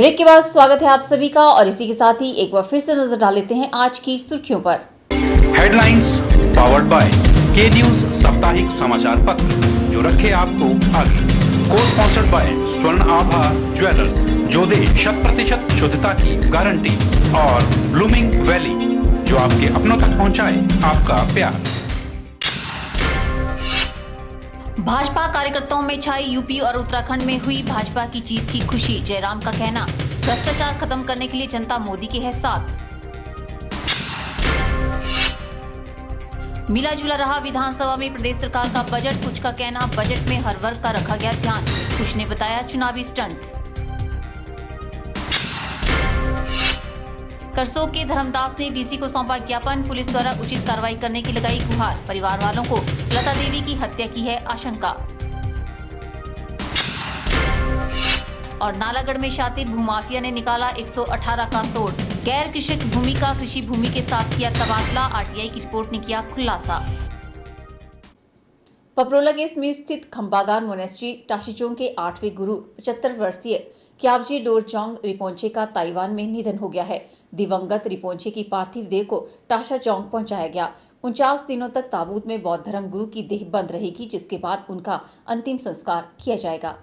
Break के बाद स्वागत है आप सभी का और इसी के साथ ही एक बार फिर से नजर डाल लेते हैं आज की सुर्खियों पर। हेडलाइंस पावर्ड बाय के न्यूज साप्ताहिक समाचार पत्र जो रखे आपको आगे। को स्पॉन्सर्ड बाय स्वर्ण आभा ज्वेलर्स जो दे 100% शुद्धता की गारंटी और ब्लूमिंग वैली जो आपके अपनों तक पहुंचाए आपका प्यार। भाजपा कार्यकर्ताओं में छाई यूपी और उत्तराखंड में हुई भाजपा की जीत की खुशी। जयराम का कहना, भ्रष्टाचार खत्म करने के लिए जनता मोदी के है साथ। मिला जुला रहा विधानसभा में प्रदेश सरकार का बजट। कुछ का कहना, बजट में हर वर्ग का रखा गया ध्यान। कुछ ने बताया चुनावी स्टंट। करसोग के धर्मदास ने डीसी को सौंपा ज्ञापन। पुलिस द्वारा उचित कार्रवाई करने की लगाई गुहार। परिवार वालों को लता देवी की हत्या की है आशंका। और नालागढ़ में शातिर भूमाफिया ने निकाला 118 का तोड़। गैर कृषक भूमि का कृषि भूमि के साथ किया तबादला। आरटीआई की रिपोर्ट ने किया खुलासा। पपरोला के समीप स्थित खंबागार मोनेस्ट्री टाशीचोंग के 8वें गुरु 75 वर्षीय क्याबजे डोरचोंग रिपोंचे का ताइवान में निधन हो गया है। दिवंगत रिपोंचे की पार्थिव देह को टाशाचोंग पहुंचाया गया। 49 दिनों तक ताबूत में बौद्ध धर्म गुरु की देह बंद रहेगी, जिसके बाद उनका अंतिम संस्कार किया जाएगा।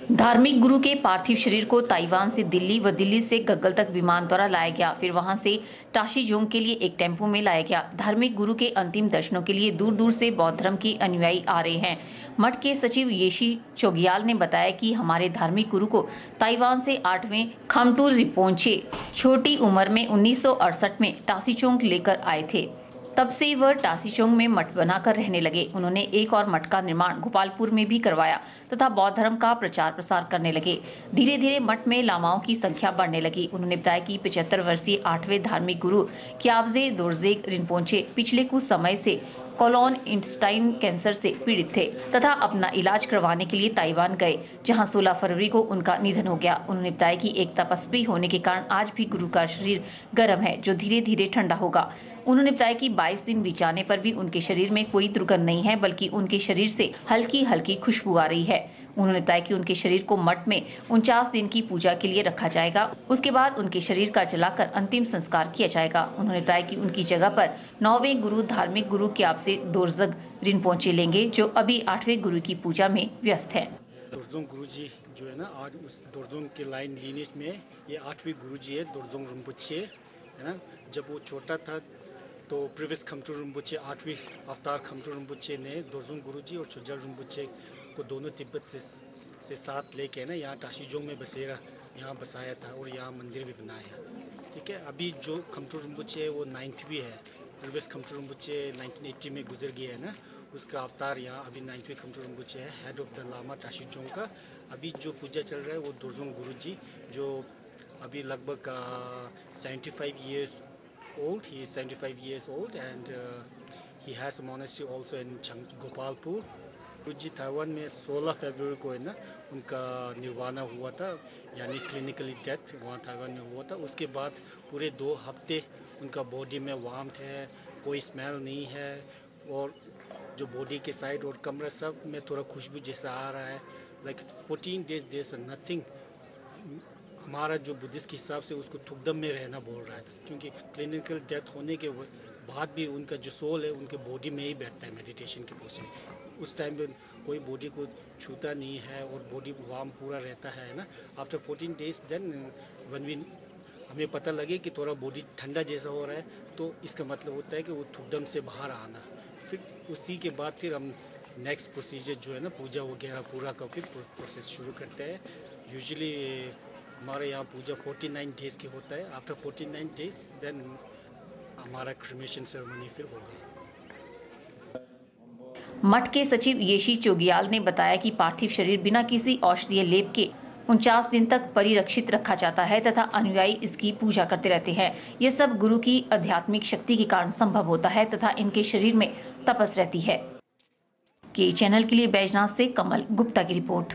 धार्मिक गुरु के पार्थिव शरीर को ताइवान से दिल्ली व दिल्ली से गग्गल तक विमान द्वारा लाया गया। फिर वहां से टाशीचोंग के लिए एक टेम्पो में लाया गया। धार्मिक गुरु के अंतिम दर्शनों के लिए दूर दूर से बौद्ध धर्म के अनुयायी आ रहे हैं। मठ के सचिव येशी चोग्याल ने बताया कि हमारे धार्मिक गुरु को ताइवान से 8वें खामटूर रिपोंचे छोटी उम्र में 1968 में टाशीचोंग लेकर आए थे। तब से वह टाशीचोंग में मठ बनाकर रहने लगे। उन्होंने एक और मठ का निर्माण गोपालपुर में भी करवाया तथा बौद्ध धर्म का प्रचार प्रसार करने लगे। धीरे धीरे मठ में लामाओं की संख्या बढ़ने लगी। उन्होंने बताया कि 75 वर्षीय 8वें धार्मिक गुरु क्याबजे दोरजेग रिनपोंचे पिछले कुछ समय से कोलोन इंटेस्टाइन कैंसर से पीड़ित थे तथा अपना इलाज करवाने के लिए ताइवान गए, जहां 16 फरवरी को उनका निधन हो गया। उन्होंने बताया कि एक तपस्वी होने के कारण आज भी गुरु का शरीर गर्म है, जो धीरे धीरे ठंडा होगा। उन्होंने बताया कि 22 दिन बीत जाने पर भी उनके शरीर में कोई दुर्गंध नहीं है, बल्कि उनके शरीर से हल्की हल्की खुशबू आ रही है। उन्होंने बताया कि उनके शरीर को मठ में 49 दिन की पूजा के लिए रखा जाएगा। उसके बाद उनके शरीर का जलाकर अंतिम संस्कार किया जाएगा। उन्होंने बताया कि उनकी जगह पर 9वें गुरु धार्मिक गुरु क्याबजे दोरजेग रिनपोंचे लेंगे, जो अभी 8वें गुरु की पूजा में व्यस्त है। दोरजोंग गुरुजी जो है ना, आज उस दोरजोंग के लाइन लीनेज में ये 8वें गुरुजी है, दोरजोंग रिनपोंचे है ना। जब वो छोटा था तो प्रीवियस खमटूर रिनपोंचे 8वें अवतार खमटूर रिनपोंचे ने दोरजोंग गुरुजी और छोजा रिनपोंचे को दोनों तिब्बत से साथ लेके ना यहाँ टाशीचोंग में बसेरा यहाँ बसाया था और यहाँ मंदिर भी बनाया। ठीक है, अभी जो खमटूर रिनपोंचे है वो 9वीं है। प्रीवियस खमटूर रिनपोंचे 1980 में गुजर गया है ना, उसका अवतार यहाँ अभी 9वीं खमटूर रिनपोंचे है, हेड ऑफ द लामा टाशीचोंग का। अभी जो पूजा चल रहा है वो दोरजोंग गुरुजी, जो अभी लगभग 75 years old. He is 75 years old and he has a monastery also in Gopalpur. Guruji Taiwan में 16 फरवरी को है ना उनका निर्वाणा हुआ था, यानी क्लिनिकली डेथ वहाँ ताइवान में हुआ था। उसके बाद पूरे 2 हफ्ते उनका बॉडी में वार्मथ है, कोई स्मेल नहीं है और जो बॉडी के साइड और कमरा सब में थोड़ा खुशबू जैसा आ रहा है। Like 14 days there is nothing. हमारा जो बुद्धिस्ट के हिसाब से उसको थुकदम में रहना बोल रहा है, क्योंकि क्लिनिकल डेथ होने के बाद भी उनका जो सोल है उनके बॉडी में ही बैठता है मेडिटेशन की पोस्ट में। उस टाइम पे कोई बॉडी को छूता नहीं है और बॉडी वार्म पूरा रहता है ना। आफ्टर 14 days देन वन हमें पता लगे कि थोड़ा बॉडी ठंडा जैसा हो रहा है, तो इसका मतलब होता है कि वो थुकदम से बाहर आना। फिर उसी के बाद फिर हम नेक्स्ट प्रोसीजर जो है ना पूजा वगैरह पूरा का फिर प्रोसेस शुरू करते हैं। यूजुअली हमारे यहाँ पूजा 49 days की होता है। आफ्टर 49 days देन हमारा क्रिमेशन सेरेमनी फिर होगा। मठ के सचिव येशी चोग्याल ने बताया कि पार्थिव शरीर बिना किसी औषधीय लेप के 49 दिन तक परिरक्षित रखा जाता है तथा अनुयायी इसकी पूजा करते रहते हैं। यह सब गुरु की आध्यात्मिक शक्ति के कारण संभव होता है तथा इनके शरीर में तपस रहती है। के चैनल के लिए बैजनाथ से कमल गुप्ता की रिपोर्ट।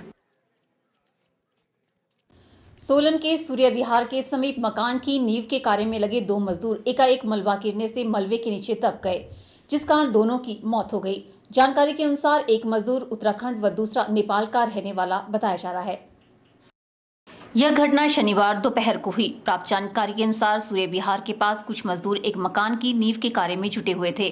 सोलन के सूर्य विहार के समीप मकान की नींव के कार्य में लगे 2 मजदूर एकाएक मलबा गिरने से मलबे के नीचे दब गए, जिस कारण दोनों की मौत हो गई। जानकारी के अनुसार एक मजदूर उत्तराखंड व दूसरा नेपाल का रहने वाला बताया जा रहा है। यह घटना शनिवार दोपहर को हुई। प्राप्त जानकारी के अनुसार सूर्य विहार के पास कुछ मजदूर एक मकान की नींव के कार्य में जुटे हुए थे।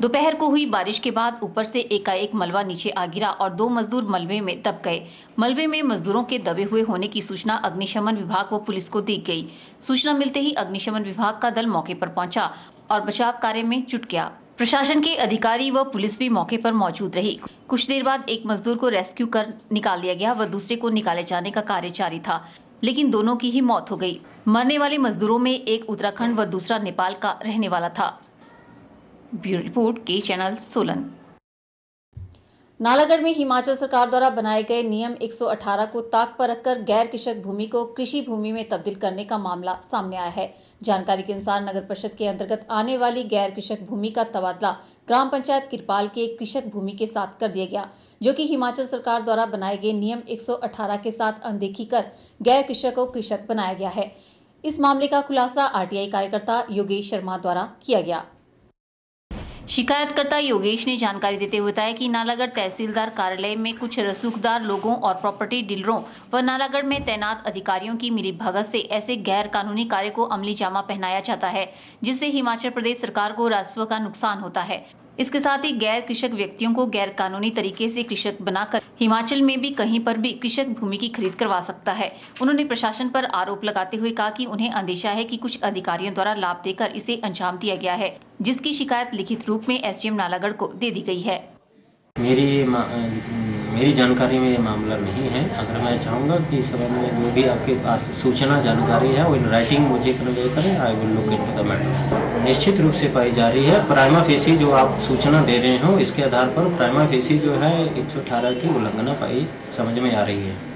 दोपहर को हुई बारिश के बाद ऊपर से एकाएक मलबा नीचे आ गिरा और 2 मजदूर मलबे में दब गए। मलबे में मजदूरों के दबे हुए होने की सूचना अग्निशमन विभाग व पुलिस को दी गई। सूचना मिलते ही अग्निशमन विभाग का दल मौके पर पहुंचा और बचाव कार्य में जुट गया। प्रशासन के अधिकारी व पुलिस भी मौके पर मौजूद रही। कुछ देर बाद एक मजदूर को रेस्क्यू कर निकाल लिया गया व दूसरे को निकाले जाने का कार्य जारी था, लेकिन दोनों की ही मौत हो गई। मरने वाले मजदूरों में एक उत्तराखंड व दूसरा नेपाल का रहने वाला था। ब्यूरो रिपोर्ट के चैनल सोलन। नालागढ़ में हिमाचल सरकार द्वारा बनाए गए नियम 118 को ताक पर रखकर गैर कृषक भूमि को कृषि भूमि में तब्दील करने का मामला सामने आया है। जानकारी के अनुसार नगर परिषद के अंतर्गत आने वाली गैर कृषक भूमि का तबादला ग्राम पंचायत किरपाल के कृषक भूमि के साथ कर दिया गया, जो कि हिमाचल सरकार द्वारा बनाए गए नियम 118 के साथ अनदेखी कर गैर कृषक को कृषक बनाया गया है। इस मामले का खुलासा आरटीआई कार्यकर्ता योगेश शर्मा द्वारा किया गया। शिकायतकर्ता योगेश ने जानकारी देते हुए बताया कि नालागढ़ तहसीलदार कार्यालय में कुछ रसूखदार लोगों और प्रॉपर्टी डीलरों व नालागढ़ में तैनात अधिकारियों की मिलीभगत से ऐसे गैर कानूनी कार्य को अमली जामा पहनाया जाता है, जिससे हिमाचल प्रदेश सरकार को राजस्व का नुकसान होता है। इसके साथ ही गैर कृषक व्यक्तियों को गैर कानूनी तरीके से कृषक बनाकर हिमाचल में भी कहीं पर भी कृषक भूमि की खरीद करवा सकता है। उन्होंने प्रशासन पर आरोप लगाते हुए कहा कि उन्हें अंदेशा है कि कुछ अधिकारियों द्वारा लाभ देकर इसे अंजाम दिया गया है, जिसकी शिकायत लिखित रूप में एसडीएम नालागढ़ को दे दी गई है। मेरी जानकारी में ये मामला नहीं है। अगर मैं चाहूँगा कि इस संबंध में जो भी आपके पास सूचना जानकारी है वो इन राइटिंग मुझे कन्वे करें। I will look into the matter. निश्चित रूप से पाई जा रही है। प्राइमा फेसी जो आप सूचना दे रहे हो, इसके आधार पर प्राइमा फेसी जो है 118 की उल्लंघना पाई समझ में आ रही है।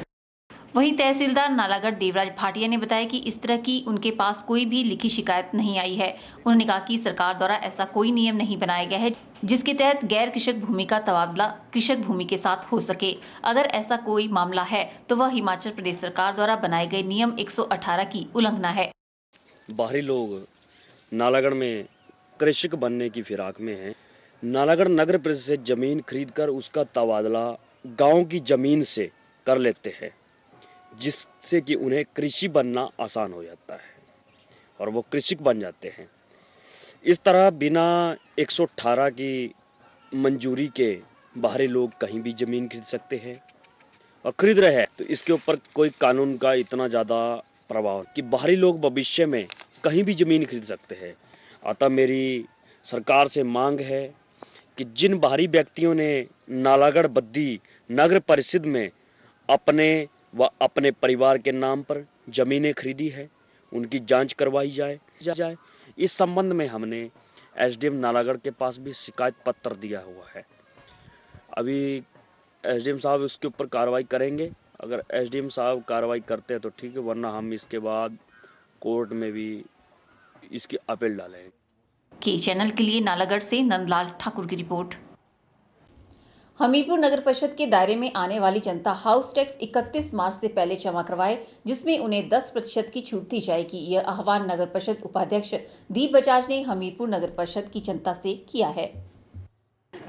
वहीं तहसीलदार नालागढ़ देवराज भाटिया ने बताया कि इस तरह की उनके पास कोई भी लिखित शिकायत नहीं आई है। उन्होंने कहा कि सरकार द्वारा ऐसा कोई नियम नहीं बनाया गया है जिसके तहत गैर कृषक भूमि का तबादला कृषक भूमि के साथ हो सके। अगर ऐसा कोई मामला है तो वह हिमाचल प्रदेश सरकार द्वारा बनाए गए नियम 118 की उल्लंघना है। बाहरी लोग नालागढ़ में कृषक बनने की फिराक में हैं। नालागढ़ नगर परिषद से जमीन खरीदकर उसका तबादला गांव की जमीन से कर लेते हैं, जिससे कि उन्हें कृषि बनना आसान हो जाता है और वो कृषक बन जाते हैं। इस तरह बिना 118 की मंजूरी के बाहरी लोग कहीं भी जमीन खरीद सकते हैं और खरीद रहे हैं, तो इसके ऊपर कोई कानून का इतना ज़्यादा प्रभाव कि बाहरी लोग भविष्य में कहीं भी जमीन खरीद सकते हैं। अतः मेरी सरकार से मांग है कि जिन बाहरी व्यक्तियों ने नालागढ़ बद्दी नगर परिषद में अपने व अपने परिवार के नाम पर जमीनें खरीदी है, उनकी जांच करवाई जाए। इस संबंध में हमने एसडीएम नालागढ़ के पास भी शिकायत पत्र दिया हुआ है। अभी एसडीएम साहब उसके ऊपर कार्रवाई करेंगे। अगर एसडीएम साहब कार्रवाई करते हैं तो ठीक है, वरना हम इसके बाद कोर्ट में भी इसकी अपील डालेंगे। के चैनल के लिए नालागढ़ से नंदलाल ठाकुर की रिपोर्ट। हमीरपुर नगर परिषद के दायरे में आने वाली जनता हाउस टैक्स 31 मार्च से पहले जमा करवाए, जिसमें उन्हें 10% की छूट दी जाएगी। यह आह्वान नगर परिषद उपाध्यक्ष दीप बजाज ने हमीरपुर नगर परिषद की जनता से किया है।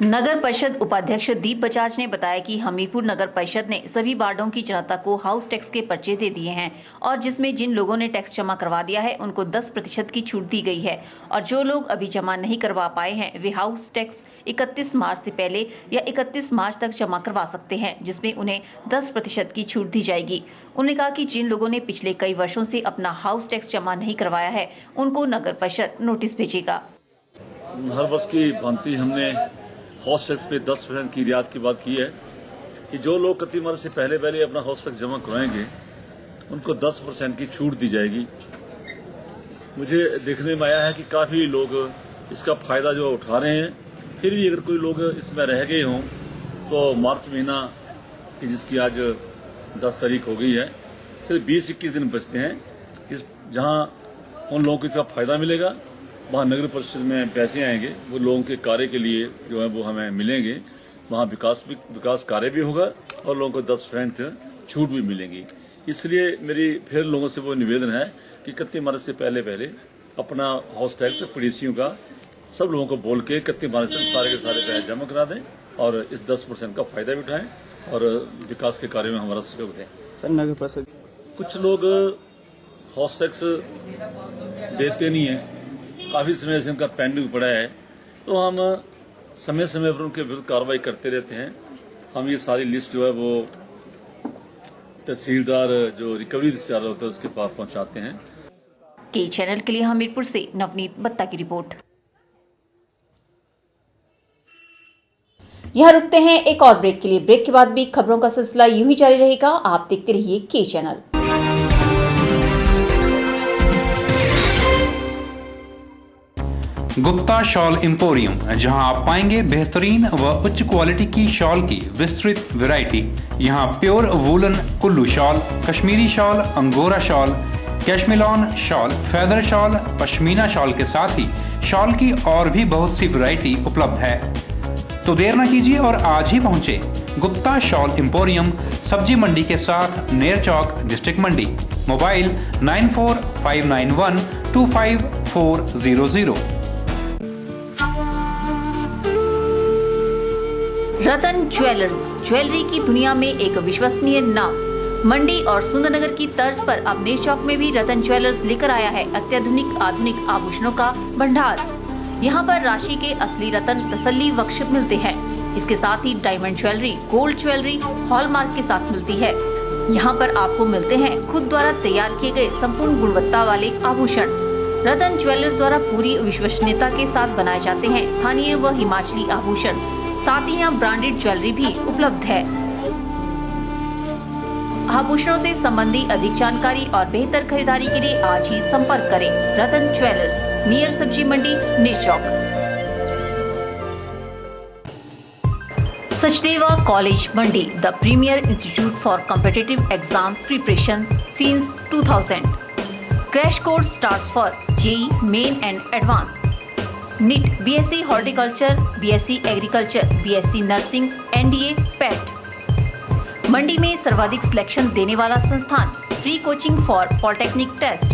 नगर परिषद उपाध्यक्ष दीप बजाज ने बताया कि हमीरपुर नगर परिषद ने सभी वार्डों की जनता को हाउस टैक्स के पर्चे दे दिए हैं और जिसमें जिन लोगों ने टैक्स जमा करवा दिया है उनको 10% की छूट दी गई है और जो लोग अभी जमा नहीं करवा पाए हैं वे हाउस टैक्स 31 मार्च से पहले या 31 मार्च तक जमा करवा सकते हैं, जिसमें उन्हें 10% की छूट दी जाएगी। उन्होंने कहा कि जिन लोगों ने पिछले कई वर्षों से अपना हाउस टैक्स जमा नहीं करवाया है उनको नगर परिषद नोटिस भेजेगा। हर वर्ष की भांति हमने हाउस टैक्स पे 10% की रियायत की बात की है कि जो लोग 31 मार्च से पहले अपना हाउस टैक्स जमा करवाएंगे उनको 10% की छूट दी जाएगी। मुझे देखने में आया है कि काफी लोग इसका फायदा जो उठा रहे हैं, फिर भी अगर कोई लोग इसमें रह गए हों तो मार्च महीना की जिसकी आज 10 तारीख हो गई है, सिर्फ 20-21 दिन बचते हैं इस जहां उन लोगों को इसका फायदा मिलेगा। वहाँ नगर परिषद में पैसे आएंगे, वो लोगों के कार्य के लिए जो है वो हमें मिलेंगे। वहाँ विकास कार्य भी होगा और लोगों को 10% छूट भी मिलेंगी। इसलिए मेरी फिर लोगों से वो निवेदन है कि 31 मार्च से पहले अपना हाउस टैक्स पड़ोसियों का सब लोगों को बोल के 31 मार्च तक सारे के सारे पैसे जमा करा दें और इस 10% का फायदा भी उठाएं और विकास के कार्य में हमारा सहयोग दें। सर नगर परिषद कुछ लोग हॉट सेक्स देते नहीं है, काफी समय से उनका पेंडिंग पड़ा है, तो हम समय समय पर उनके विरुद्ध कार्रवाई करते रहते हैं। हम ये सारी लिस्ट जो है वो तहसीलदार जो रिकवरी से होता है उसके पास पहुंचाते हैं। के चैनल के लिए हमीरपुर से नवनीत बत्ता की रिपोर्ट। यहाँ रुकते हैं एक और ब्रेक के लिए। ब्रेक के बाद भी खबरों का सिलसिला यूं ही जारी रहेगा। आप देखते रहिए के चैनल। गुप्ता शॉल एम्पोरियम, जहां आप पाएंगे बेहतरीन व उच्च क्वालिटी की शॉल की विस्तृत वैरायटी। यहां pure woollen Kullu shawl, Kashmiri shawl, angora shawl, cashmilon shawl, feather shawl, pashmina shawl के साथ ही शॉल की और भी बहुत सी वैरायटी उपलब्ध है। तो देर न कीजिए और आज ही पहुंचे गुप्ता शॉल एम्पोरियम, सब्जी मंडी के साथ नेर चौक, डिस्ट्रिक्ट मंडी। मोबाइल 9459125400। रतन ज्वेलर्स, ज्वेलरी की दुनिया में एक विश्वसनीय नाम। मंडी और सुंदरनगर की तर्ज पर अब नेर चौक में भी रतन ज्वेलर्स लेकर आया है अत्याधुनिक आधुनिक आभूषणों का भंडार। यहाँ पर राशि के असली रतन तसल्ली बख्श मिलते हैं। इसके साथ ही diamond jewellery, gold jewellery hallmark के साथ मिलती है। यहाँ पर आपको मिलते हैं खुद द्वारा तैयार किए गए संपूर्ण गुणवत्ता वाले आभूषण। रतन ज्वेलर्स द्वारा पूरी विश्वसनीयता के साथ बनाए जाते हैं स्थानीय व हिमाचली आभूषण। साथ ही यहाँ ब्रांडेड ज्वेलरी भी उपलब्ध है। आभूषणों से संबंधी अधिक जानकारी और बेहतर खरीदारी के लिए आज ही संपर्क करें। रतन jewellers, near Sabzi Mandi, Ner Chowk. Sachdeva college Mandi, the premier institute for competitive exam preparation since 2000। Crash course starts for JEE Main and advance, NEET, BSc horticulture, BSc agriculture, BSc nursing, NDA, PET. Mandi में सर्वाधिक सिलेक्शन देने वाला संस्थान। Free coaching for polytechnic test.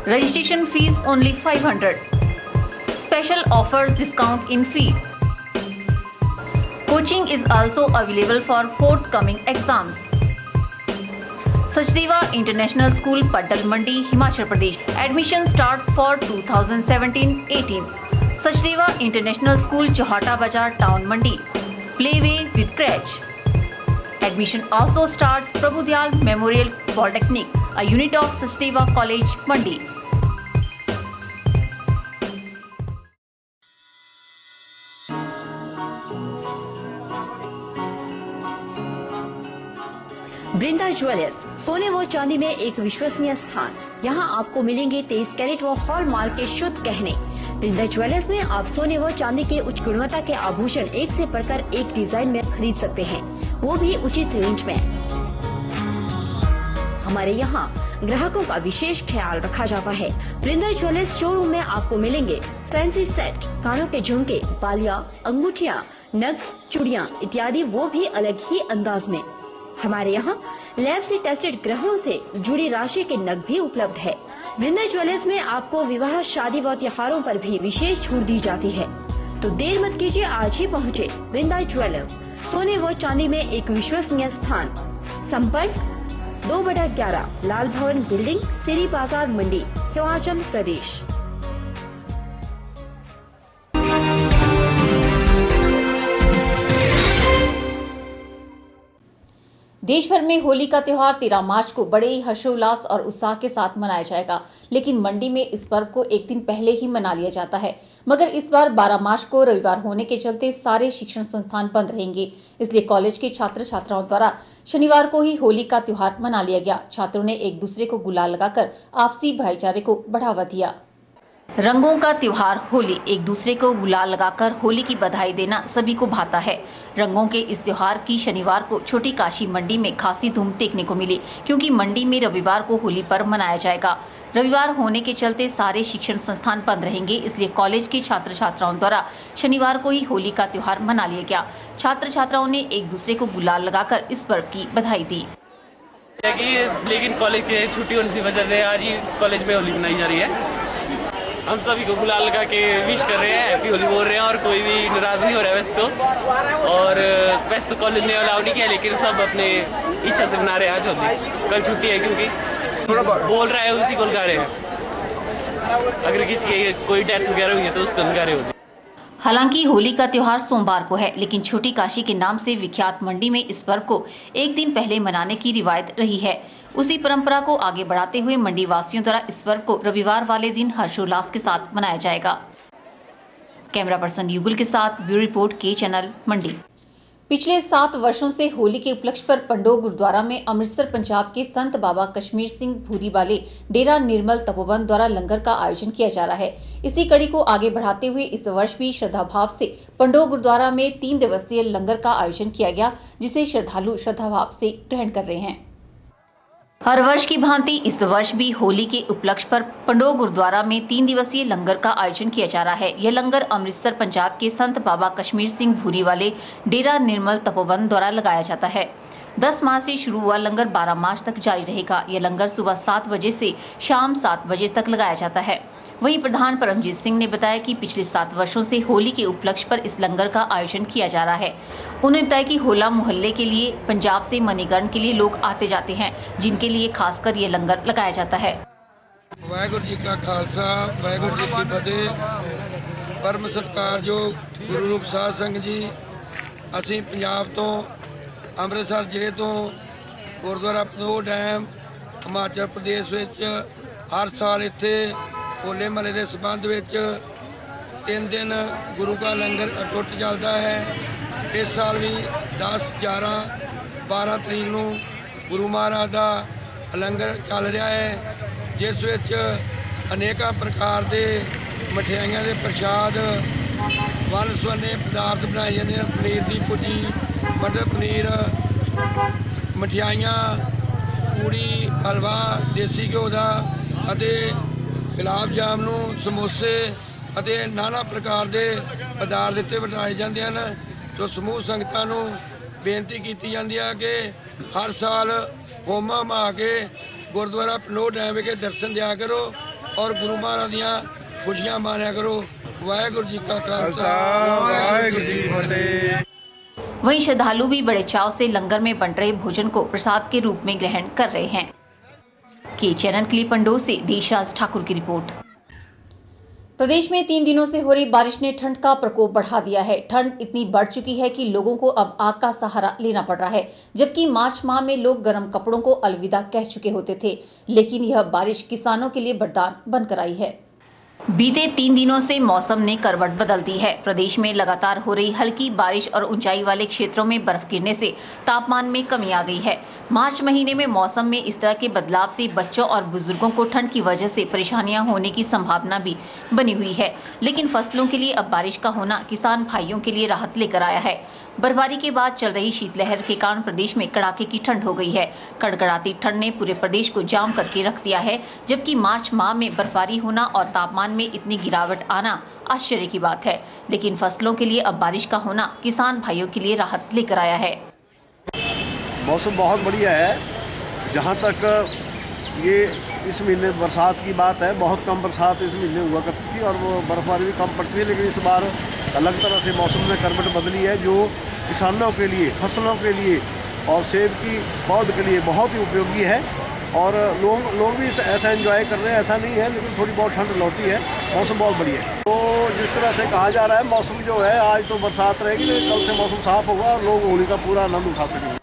Registration fees only 500। Special offers, discount in fee. Coaching is also available for forthcoming exams. Sachdeva international school, Paddal Mandi, Himachal Pradesh. Admission starts for 2017-18। Sachdeva international school, Chauhata Bazaar, town Mandi. Playway with creche. Admission also starts Prabhudyal Memorial Polytechnic, a unit of Sachdeva College, Mandi. Brinda jewellers, सोने व चांदी में एक विश्वसनीय स्थान। यहाँ आपको मिलेंगे 23 कैरेट व हॉलमार्क के शुद्ध गहने। बृंदा ज्वेलर्स में आप सोने व चांदी के उच्च गुणवत्ता के आभूषण एक से बढ़कर एक डिजाइन में खरीद सकते हैं, वो भी उचित रेंज में। हमारे यहाँ ग्राहकों का विशेष ख्याल रखा जाता है। बृंदा ज्वेलर्स शोरूम में आपको मिलेंगे फैंसी सेट, कानों के झुमके, बालियां, अंगूठियां, नग, चूड़ियां इत्यादि, वो भी अलग ही अंदाज में। हमारे यहाँ लैब से टेस्टेड ग्रहों से जुड़ी राशि के नग भी उपलब्ध है। बृंदा ज्वेलर्स में आपको विवाह, शादी व त्योहारों पर भी विशेष छूट दी जाती है। तो देर मत कीजिए, आज ही पहुँचे बृंदा ज्वेलर्स, सोने व चांदी में एक विश्वसनीय स्थान। संपर्क 2/11 लाल भवन बिल्डिंग, सिरी बाजार, मंडी, हिमाचल प्रदेश। देश भर में होली का त्योहार 13 मार्च को बड़े ही हर्षोल्लास और उत्साह के साथ मनाया जाएगा, लेकिन मंडी में इस पर्व को एक दिन पहले ही मना लिया जाता है। मगर इस बार 12 मार्च को रविवार होने के चलते सारे शिक्षण संस्थान बंद रहेंगे, इसलिए कॉलेज के छात्र छात्राओं द्वारा शनिवार को ही होली का त्योहार मना लिया गया। छात्रों ने एक दूसरे को गुलाल लगाकर आपसी भाईचारे को बढ़ावा दिया। रंगों का त्योहार होली, एक दूसरे को गुलाल लगाकर होली की बधाई देना सभी को भाता है। रंगों के इस त्योहार की शनिवार को छोटी काशी मंडी में खासी धूम देखने को मिली, क्योंकि मंडी में रविवार को होली पर्व मनाया जाएगा। रविवार होने के चलते सारे शिक्षण संस्थान बंद रहेंगे, इसलिए कॉलेज के छात्र छात्राओं द्वारा शनिवार को ही होली का त्योहार मना लिया गया। छात्र छात्राओं ने एक दूसरे को गुलाल लगाकर इस पर्व की बधाई दी। लेकिन कॉलेज के छुट्टी होने की वजह से आज ही कॉलेज में होली मनाई जा रही है। हम सभी को गुलाल लगा के विश कर रहे हैं, हैप्पी होली बोल रहे हैं, और कोई भी नाराज नहीं हो रहा है वैसे तो। और वैसे तो कॉलेज ने अलाउ नहीं किया, लेकिन सब अपने इच्छा से मना रहे हैं आज होली। कल छुट्टी है क्योंकि बोल रहा है उसी को लगा रहे हैं। अगर किसी की कोई डेथ वगैरह हुई है तो उसको लगा रहे होते। हालांकि होली का त्योहार सोमवार को है, लेकिन छोटी काशी के नाम से विख्यात मंडी में इस पर्व को एक दिन पहले मनाने की रिवायत रही है। उसी परंपरा को आगे बढ़ाते हुए मंडी वासियों द्वारा इस पर्व को रविवार वाले दिन हर्षोल्लास के साथ मनाया जाएगा। कैमरा पर्सन युगल के साथ ब्यूरो रिपोर्ट के चैनल मंडी। पिछले 7 वर्षों से होली के उपलक्ष्य पर पंडोह गुरुद्वारा में अमृतसर पंजाब के संत बाबा कश्मीर सिंह भूरी वाले डेरा निर्मल तपोवन द्वारा लंगर का आयोजन किया जा रहा है। इसी कड़ी को आगे बढ़ाते हुए इस वर्ष भी श्रद्धा भाव से पंडोह गुरुद्वारा में 3 दिवसीय लंगर का आयोजन किया गया, जिसे श्रद्धालु श्रद्धा भाव से ग्रहण कर रहे हैं। हर वर्ष की भांति इस वर्ष भी होली के उपलक्ष्य पर पंडोह गुरुद्वारा में 3 दिवसीय लंगर का आयोजन किया जा रहा है। यह लंगर अमृतसर पंजाब के संत बाबा कश्मीर सिंह भूरी वाले डेरा निर्मल तपोवन द्वारा लगाया जाता है। 10 मार्च से शुरू हुआ लंगर 12 मार्च तक जारी रहेगा। यह लंगर सुबह 7 बजे से शाम 7 बजे तक लगाया जाता है। वहीं प्रधान परमजीत सिंह ने बताया कि पिछले 7 वर्षों से होली के उपलक्ष्य पर इस लंगर का आयोजन किया जा रहा है। उन्होंने बताया कि होला मोहल्ले के लिए पंजाब से मणिकर्ण के लिए लोग आते जाते हैं, जिनके लिए खासकर ये लंगर लगाया जाता है। वाहिगुरू जी का खालसा, वाहिगुरू जी की फतेह। परम सत्कार जो गुरु रूप साध संघ जी, ਅਸੀਂ ਪੰਜਾਬ ਤੋਂ ਅੰਮ੍ਰਿਤਸਰ ਜ਼ਿਲ੍ਹੇ ਤੋਂ ਗੁਰਦੁਆਰਾ ਪਨੋਹ ਡੈਮ ਹਿਮਾਚਲ ਪ੍ਰਦੇਸ਼ ਵਿੱਚ ਹਰ ਸਾਲ ਇੱਥੇ ਹੋਲੇ ਮਹੱਲੇ ਦੇ ਸੰਬੰਧ ਵਿੱਚ 3 ਦਿਨ ਗੁਰੂ का ਲੰਗਰ ਅਟੁੱਟ ਚੱਲਦਾ ਹੈ। ਇਸ ਸਾਲ ਵੀ 10, 11, 12 ਤਰੀਕ ਨੂੰ ਗੁਰੂ ਮਹਾਰਾਜ ਦਾ ਲੰਗਰ ਚੱਲ ਰਿਹਾ ਹੈ, ਜਿਸ ਵਿੱਚ ਅਨੇਕਾਂ ਪ੍ਰਕਾਰ ਦੇ ਮਠਿਆਈਆਂ ਦੇ ਪ੍ਰਸ਼ਾਦ, ਵੰਨ ਸੁਵੰਨੇ ਪਦਾਰਥ ਬਣਾਏ ਜਾਂਦੇ ਹਨ। ਪਨੀਰ ਦੀ ਭੁੱਜੀ, ਮਟਰ ਪਨੀਰ, ਮਠਿਆਈਆਂ, ਪੂੜੀ, ਹਲਵਾ, ਦੇਸੀ ਘਿਓ ਦਾ ਅਤੇ ਗੁਲਾਬ ਜਾਮਨੂੰ, ਸਮੋਸੇ ਅਤੇ ਨਾਨਾ ਪ੍ਰਕਾਰ ਦੇ ਪਦਾਰਥ ਇੱਥੇ ਵੰਡਾਏ ਜਾਂਦੇ ਹਨ। ਸੋ ਸਮੂਹ ਸੰਗਤਾਂ ਨੂੰ ਬੇਨਤੀ ਕੀਤੀ ਜਾਂਦੀ ਹੈ ਕਿ ਹਰ ਸਾਲ ਹੋਮਾ ਮਾ ਕੇ ਗੁਰਦੁਆਰਾ ਪਨੋਹ ਡੈਮ ਵਿਖੇ ਦਰਸ਼ਨ ਦਿਆ ਕਰੋ ਔਰ ਗੁਰੂ ਮਹਾਰਾਜ ਦੀਆਂ ਖੁਸ਼ੀਆਂ ਮਾਣਿਆ ਕਰੋ। वाहिगुरू जी का खालसा, वाहिगुरू जी की फतेह। वहीं श्रद्धालु भी बड़े चाव से लंगर में बंट रहे भोजन को प्रसाद के रूप में ग्रहण कर रहे हैं। के चैनल के लिए पंडोह से देशराज ठाकुर की रिपोर्ट। प्रदेश में 3 दिनों से हो रही बारिश ने ठंड का प्रकोप बढ़ा दिया है। ठंड इतनी बढ़ चुकी है कि लोगों को अब आग का सहारा लेना पड़ रहा है, जबकि मार्च माह में लोग गर्म कपड़ों को अलविदा कह चुके होते थे, लेकिन यह बारिश किसानों के लिए वरदान बनकर आई है। बीते 3 दिनों से मौसम ने करवट बदल दी है। प्रदेश में लगातार हो रही हल्की बारिश और ऊंचाई वाले क्षेत्रों में बर्फ गिरने से तापमान में कमी आ गई है। मार्च महीने में मौसम में इस तरह के बदलाव से बच्चों और बुजुर्गों को ठंड की वजह से परेशानियां होने की संभावना भी बनी हुई है, लेकिन फसलों के लिए अब बारिश का होना किसान भाइयों के लिए राहत लेकर आया है। बर्फबारी के बाद चल रही शीतलहर के कारण प्रदेश में कड़ाके की ठंड हो गई है। कड़कड़ाती ठंड ने पूरे प्रदेश को जाम करके रख दिया है, जबकि मार्च माह में बर्फबारी होना और तापमान में इतनी गिरावट आना आश्चर्य की बात है, लेकिन फसलों के लिए अब बारिश का होना किसान भाइयों के लिए राहत लेकर आया है। मौसम बहुत बढ़िया है। जहाँ तक ये इस महीने बरसात की बात है, बहुत कम बरसात इस महीने हुआ करती थी और वो बर्फबारी भी कम पड़ती थी, लेकिन इस बार अलग तरह से मौसम में करवट बदली है, जो किसानों के लिए, फसलों के लिए और सेब की पौध के लिए बहुत ही उपयोगी है। और लोग भी ऐसा एंजॉय कर रहे हैं, ऐसा नहीं है, लेकिन थोड़ी बहुत ठंड लौटी है। मौसम बहुत बढ़िया है। तो जिस तरह से कहा जा रहा है, मौसम जो है आज तो बरसात रहेगी, लेकिन कल से मौसम साफ होगा और लोग होली का पूरा आनंद उठा सकेंगे।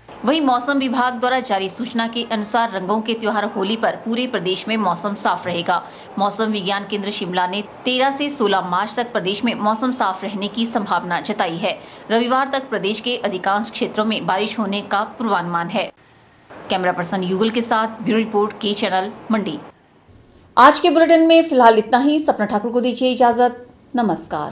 वहीं मौसम विभाग द्वारा जारी सूचना के अनुसार रंगों के त्योहार होली पर पूरे प्रदेश में मौसम साफ रहेगा। मौसम विज्ञान केंद्र शिमला ने 13 से 16 मार्च तक प्रदेश में मौसम साफ रहने की संभावना जताई है। रविवार तक प्रदेश के अधिकांश क्षेत्रों में बारिश होने का पूर्वानुमान है। कैमरा पर्सन युगल के साथ ब्यूरो रिपोर्ट के चैनल मंडी। आज के बुलेटिन में फिलहाल इतना ही। सपना ठाकुर को दीजिए इजाजत। नमस्कार।